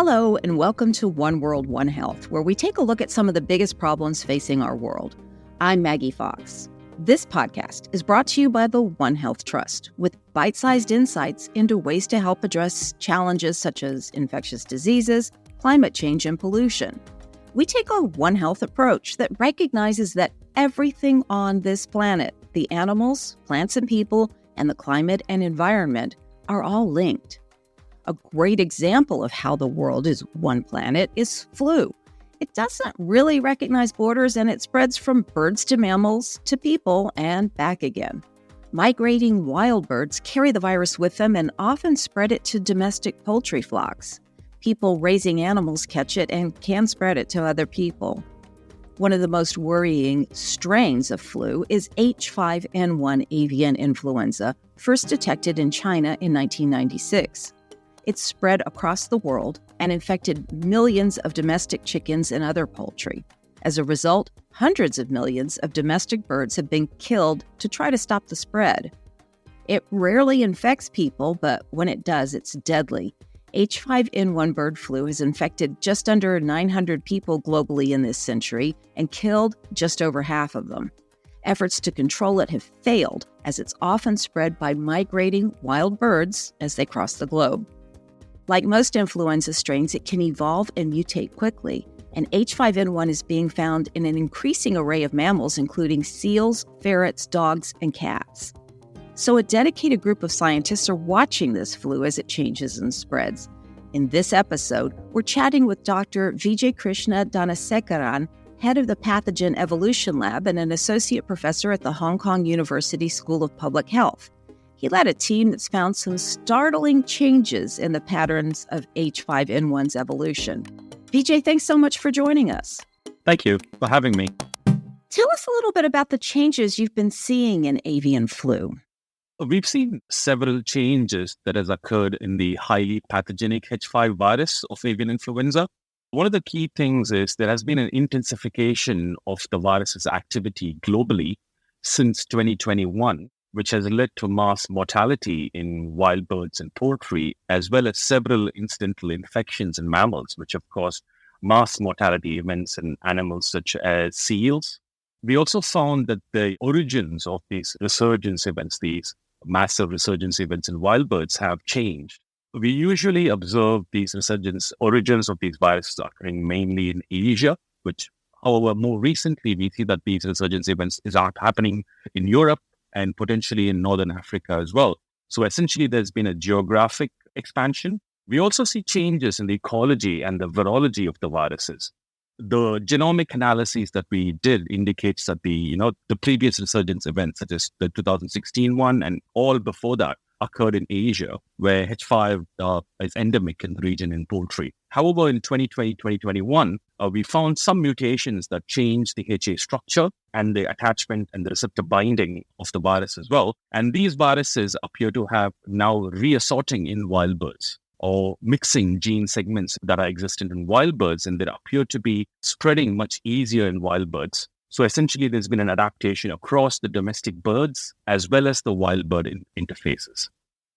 Hello, and welcome to One World, One Health, where we take a look at some of the biggest problems facing our world. I'm Maggie Fox. This podcast is brought to you by the One Health Trust, with bite-sized insights into ways to help address challenges such as infectious diseases, climate change, and pollution. We take a One Health approach that recognizes that everything on this planet, the animals, plants and people, and the climate and environment are all linked. A great example of how the world is one planet is flu. It doesn't really recognize borders, and it spreads from birds to mammals to people and back again. Migrating wild birds carry the virus with them and often spread it to domestic poultry flocks. People raising animals catch it and can spread it to other people. One of the most worrying strains of flu is H5N1 avian influenza, first detected in China in 1996. It spread across the world and infected millions of domestic chickens and other poultry. As a result, hundreds of millions of domestic birds have been killed to try to stop the spread. It rarely infects people, but when it does, it's deadly. H5N1 bird flu has infected just under 900 people globally in this century and killed just over half of them. Efforts to control it have failed, as it's often spread by migrating wild birds as they cross the globe. Like most influenza strains, it can evolve and mutate quickly, and H5N1 is being found in an increasing array of mammals, including seals, ferrets, dogs, and cats. So a dedicated group of scientists are watching this flu as it changes and spreads. In this episode, we're chatting with Dr. Vijaykrishna Dhanasekaran, head of the Pathogen Evolution Lab and an associate professor at the Hong Kong University School of Public Health. He led a team that's found some startling changes in the patterns of H5N1's evolution. Vijay, thanks so much for joining us. Thank you for having me. Tell us a little bit about the changes you've been seeing in avian flu. We've seen several changes that has occurred in the highly pathogenic H5 virus of avian influenza. One of the key things is there has been an intensification of the virus's activity globally since 2021, which has led to mass mortality in wild birds and poultry, as well as several incidental infections in mammals, which have caused mass mortality events in animals such as seals. We also found that the origins of these resurgence events, these massive resurgence events in wild birds, have changed. We usually observe these origins of these viruses occurring mainly in Asia, which, however, more recently we see that these resurgence events are happening in Europe and potentially in Northern Africa as well. So essentially, there's been a geographic expansion. We also see changes in the ecology and the virology of the viruses. The genomic analyses that we did indicates that the previous resurgence events, such as the 2016 one and all before that, occurred in Asia, where H5 is endemic in the region in poultry. However, in 2020-2021, we found some mutations that changed the HA structure and the attachment and the receptor binding of the virus as well. And these viruses appear to have now reassorting in wild birds, or mixing gene segments that are existent in wild birds, and that appear to be spreading much easier in wild birds. So essentially, there's been an adaptation across the domestic birds as well as the wild bird interfaces.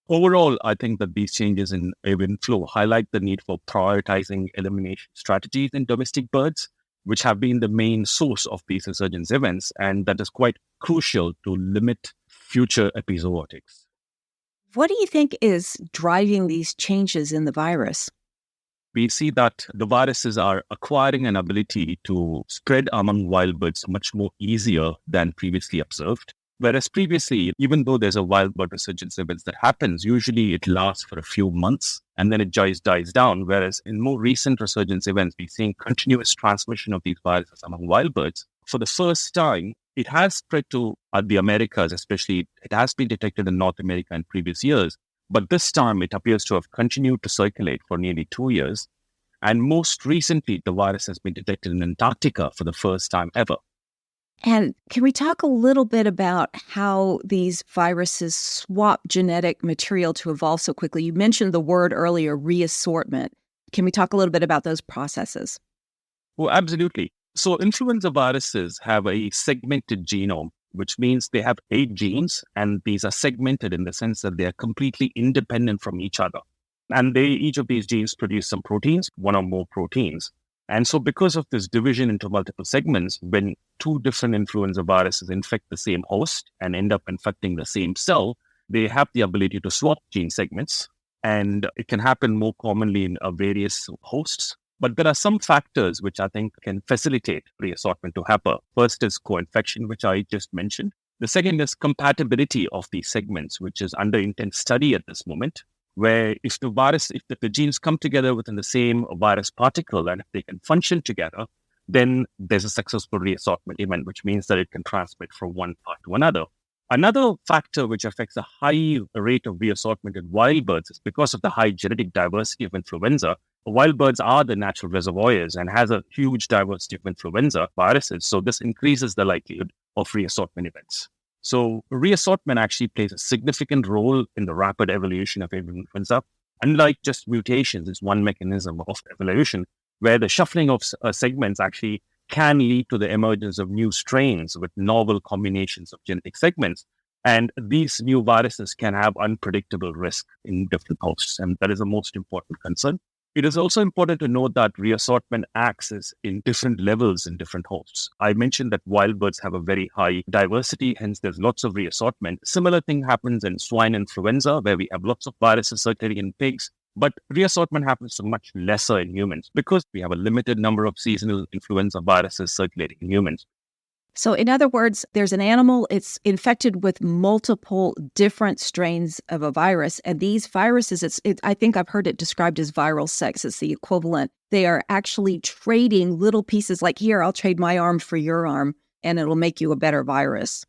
Overall, I think that these changes in avian flu highlight the need for prioritizing elimination strategies in domestic birds, which have been the main source of these resurgence events, and that is quite crucial to limit future epizootics. What do you think is driving these changes in the virus? We see that the viruses are acquiring an ability to spread among wild birds much more easier than previously observed. Whereas previously, even though there's a wild bird resurgence event that happens, usually it lasts for a few months and then it dies down. Whereas in more recent resurgence events, we're seeing continuous transmission of these viruses among wild birds. For the first time, it has spread to the Americas, especially it has been detected in North America in previous years. But this time, it appears to have continued to circulate for nearly 2 years. And most recently, the virus has been detected in Antarctica for the first time ever. And can we talk a little bit about how these viruses swap genetic material to evolve so quickly? You mentioned the word earlier, reassortment. Can we talk a little bit about those processes? Well, absolutely. So influenza viruses have a segmented genome, which means they have 8 genes, and these are segmented in the sense that they are completely independent from each other. And each of these genes produce some proteins, one or more proteins. And so because of this division into multiple segments, when two different influenza viruses infect the same host and end up infecting the same cell, they have the ability to swap gene segments. And it can happen more commonly in various hosts. But there are some factors which I think can facilitate reassortment to happen. First is co-infection, which I just mentioned. The second is compatibility of these segments, which is under intense study at this moment, where if the genes come together within the same virus particle and if they can function together, then there's a successful reassortment event, which means that it can transmit from one part to another. Another factor which affects the high rate of reassortment in wild birds is because of the high genetic diversity of influenza. Wild birds are the natural reservoirs and has a huge diversity of influenza viruses. So this increases the likelihood of reassortment events. So reassortment actually plays a significant role in the rapid evolution of avian influenza. Unlike just mutations, it's one mechanism of evolution where the shuffling of segments actually can lead to the emergence of new strains with novel combinations of genetic segments. And these new viruses can have unpredictable risk in different hosts. And that is the most important concern. It is also important to note that reassortment acts in different levels in different hosts. I mentioned that wild birds have a very high diversity, hence there's lots of reassortment. Similar thing happens in swine influenza, where we have lots of viruses circulating in pigs, but reassortment happens to much lesser in humans because we have a limited number of seasonal influenza viruses circulating in humans. So in other words, there's an animal, it's infected with multiple different strains of a virus. And these viruses, I think I've heard it described as viral sex. It's the equivalent. They are actually trading little pieces like, here, I'll trade my arm for your arm, and it'll make you a better virus.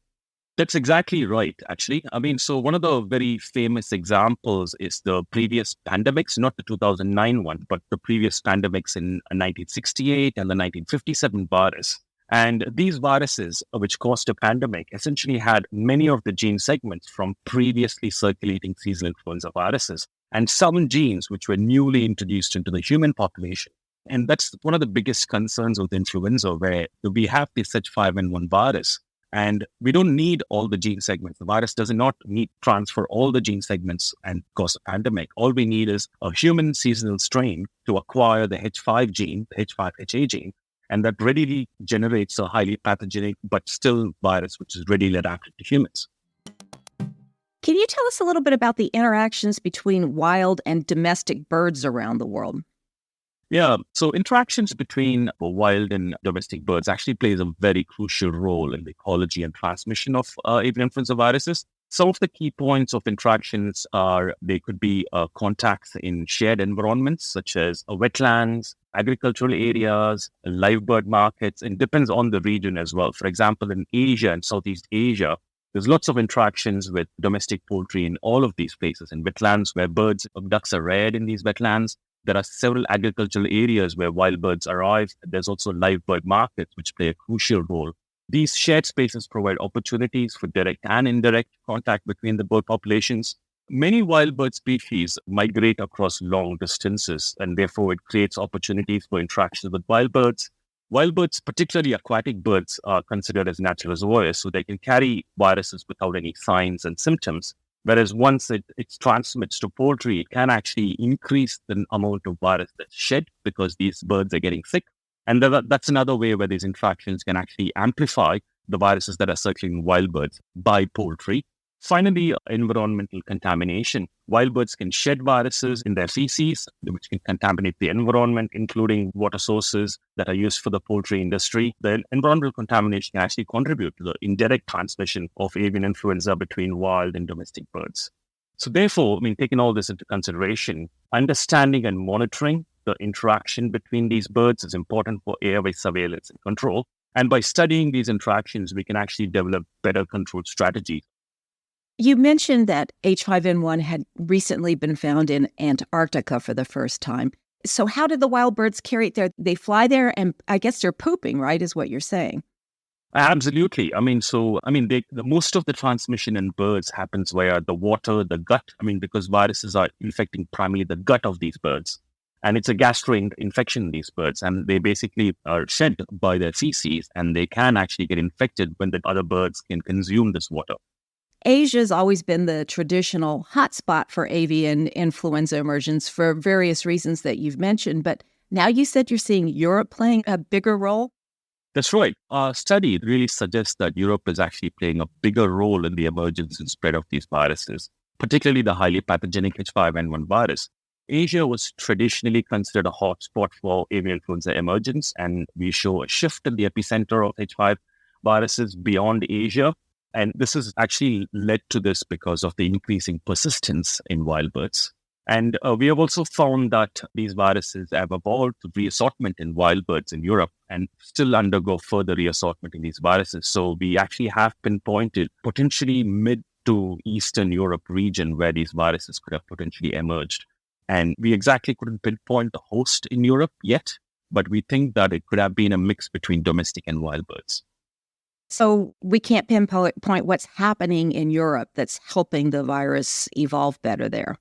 That's exactly right, actually. So one of the very famous examples is the previous pandemics, not the 2009 one, but the previous pandemics in 1968 and the 1957 virus. And these viruses, which caused a pandemic, essentially had many of the gene segments from previously circulating seasonal influenza viruses and some genes which were newly introduced into the human population. And that's one of the biggest concerns with influenza, where we have this H5N1 virus and we don't need all the gene segments. The virus does not need to transfer all the gene segments and cause a pandemic. All we need is a human seasonal strain to acquire the H5 gene, the H5HA gene, and that readily generates a highly pathogenic but still virus which is readily adapted to humans. Can you tell us a little bit about the interactions between wild and domestic birds around the world? Yeah, so interactions between wild and domestic birds actually plays a very crucial role in the ecology and transmission of avian influenza viruses. Some of the key points of interactions are they could be contacts in shared environments such as wetlands, agricultural areas, live bird markets, and depends on the region as well. For example, in Asia and Southeast Asia, there's lots of interactions with domestic poultry in all of these places. In wetlands where ducks are reared in these wetlands, there are several agricultural areas where wild birds arrive. There's also live bird markets, which play a crucial role. These shared spaces provide opportunities for direct and indirect contact between the bird populations. Many wild bird species migrate across long distances, and therefore it creates opportunities for interactions with wild birds. Wild birds, particularly aquatic birds, are considered as natural reservoirs, so they can carry viruses without any signs and symptoms. Whereas once it transmits to poultry, it can actually increase the amount of virus that's shed because these birds are getting sick. And that's another way where these interactions can actually amplify the viruses that are circulating in wild birds by poultry. Finally, environmental contamination. Wild birds can shed viruses in their feces, which can contaminate the environment, including water sources that are used for the poultry industry. The environmental contamination can actually contribute to the indirect transmission of avian influenza between wild and domestic birds. So therefore, taking all this into consideration, understanding and monitoring the interaction between these birds is important for airway surveillance and control. And by studying these interactions, we can actually develop better control strategies. You mentioned that H5N1 had recently been found in Antarctica for the first time. So how did the wild birds carry it there? They fly there and I guess they're pooping, right, is what you're saying? Absolutely. Most of the transmission in birds happens via the water, the gut. Because viruses are infecting primarily the gut of these birds. And it's a gastro infection in these birds. And they basically are shed by their feces and they can actually get infected when the other birds can consume this water. Asia's always been the traditional hotspot for avian influenza emergence for various reasons that you've mentioned, but now you said you're seeing Europe playing a bigger role? That's right. Our study really suggests that Europe is actually playing a bigger role in the emergence and spread of these viruses, particularly the highly pathogenic H5N1 virus. Asia was traditionally considered a hotspot for avian influenza emergence, and we show a shift in the epicenter of H5 viruses beyond Asia. And this has actually led to this because of the increasing persistence in wild birds. And we have also found that these viruses have evolved to reassortment in wild birds in Europe and still undergo further reassortment in these viruses. So we actually have pinpointed potentially mid to Eastern Europe region where these viruses could have potentially emerged. And we exactly couldn't pinpoint the host in Europe yet, but we think that it could have been a mix between domestic and wild birds. So we can't pinpoint what's happening in Europe that's helping the virus evolve better there.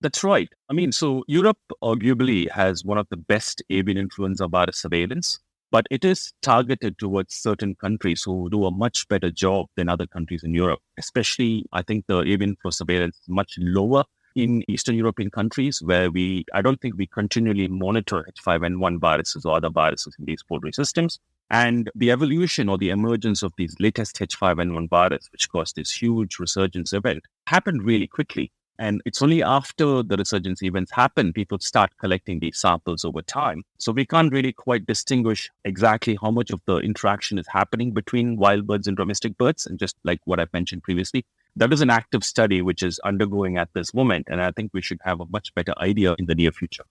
That's right. So Europe arguably has one of the best avian influenza virus surveillance, but it is targeted towards certain countries who do a much better job than other countries in Europe. Especially, I think the avian influenza surveillance is much lower in Eastern European countries where I don't think we continually monitor H5N1 viruses or other viruses in these poultry systems. And the evolution or the emergence of these latest H5N1 virus, which caused this huge resurgence event, happened really quickly. And it's only after the resurgence events happen, people start collecting these samples over time. So we can't really quite distinguish exactly how much of the interaction is happening between wild birds and domestic birds. And just like what I mentioned previously, that is an active study which is undergoing at this moment. And I think we should have a much better idea in the near future.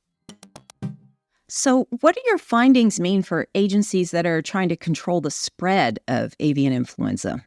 So what do your findings mean for agencies that are trying to control the spread of avian influenza?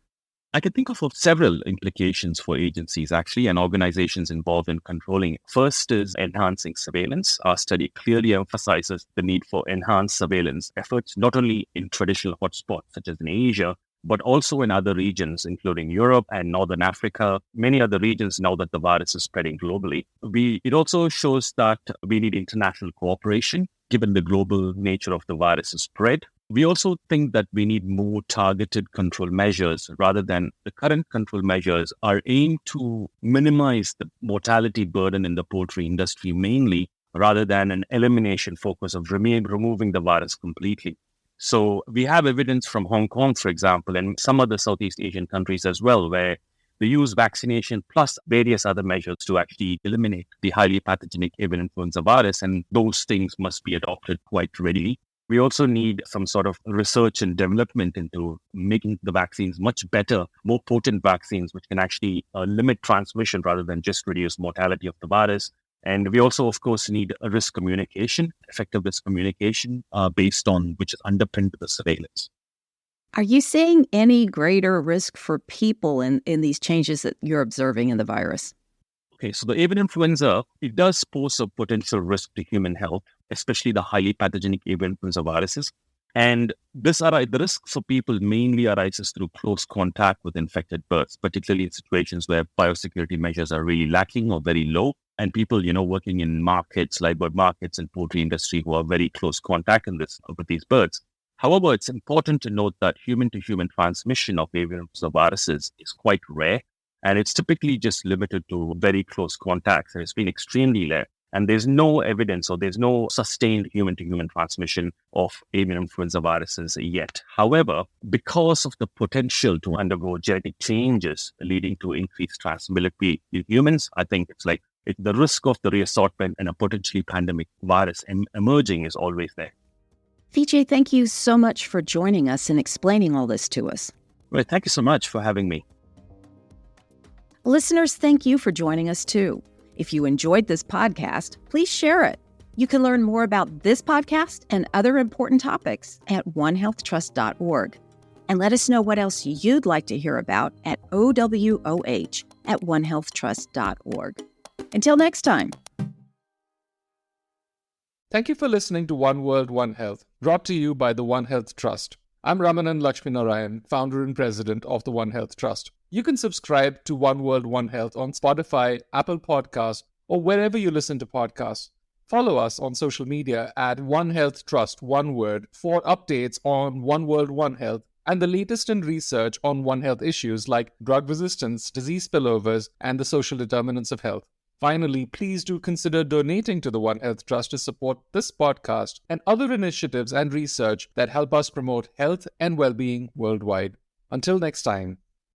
I can think of several implications for agencies, actually, and organizations involved in controlling it. First is enhancing surveillance. Our study clearly emphasizes the need for enhanced surveillance efforts, not only in traditional hotspots such as in Asia, but also in other regions, including Europe and Northern Africa, many other regions now that the virus is spreading globally. It also shows that we need international cooperation, given the global nature of the virus's spread. We also think that we need more targeted control measures rather than the current control measures are aimed to minimize the mortality burden in the poultry industry mainly, rather than an elimination focus of removing the virus completely. So we have evidence from Hong Kong, for example, and some other Southeast Asian countries as well, where they use vaccination plus various other measures to actually eliminate the highly pathogenic avian influenza virus, and those things must be adopted quite readily. We also need some sort of research and development into making the vaccines much better, more potent vaccines, which can actually limit transmission rather than just reduce mortality of the virus. And we also, of course, need a risk communication, effective risk communication based on which is underpinned with the surveillance. Are you seeing any greater risk for people in these changes that you're observing in the virus? Okay, so the avian influenza, it does pose a potential risk to human health, especially the highly pathogenic avian influenza viruses. And the risk for people mainly arises through close contact with infected birds, particularly in situations where biosecurity measures are really lacking or very low. And people, working in markets, live bird markets and poultry industry who are very close contact with these birds. However, it's important to note that human-to-human transmission of avian influenza viruses is quite rare. And it's typically just limited to very close contacts. And it's been extremely rare. And there's no evidence or there's no sustained human-to-human transmission of avian influenza viruses yet. However, because of the potential to undergo genetic changes leading to increased transmissibility in humans, I think the risk of the reassortment and a potentially pandemic virus emerging is always there. Vijay, thank you so much for joining us and explaining all this to us. Well, thank you so much for having me. Listeners, thank you for joining us too. If you enjoyed this podcast, please share it. You can learn more about this podcast and other important topics at onehealthtrust.org. And let us know what else you'd like to hear about at OWOH@onehealthtrust.org. Until next time. Thank you for listening to One World, One Health, brought to you by the One Health Trust. I'm Ramanan Lakshminarayan, founder and president of the One Health Trust. You can subscribe to One World, One Health on Spotify, Apple Podcasts, or wherever you listen to podcasts. Follow us on social media at One Health Trust, one word, for updates on One World, One Health and the latest in research on One Health issues like drug resistance, disease spillovers, and the social determinants of health. Finally, please do consider donating to the One Health Trust to support this podcast and other initiatives and research that help us promote health and well-being worldwide. Until next time.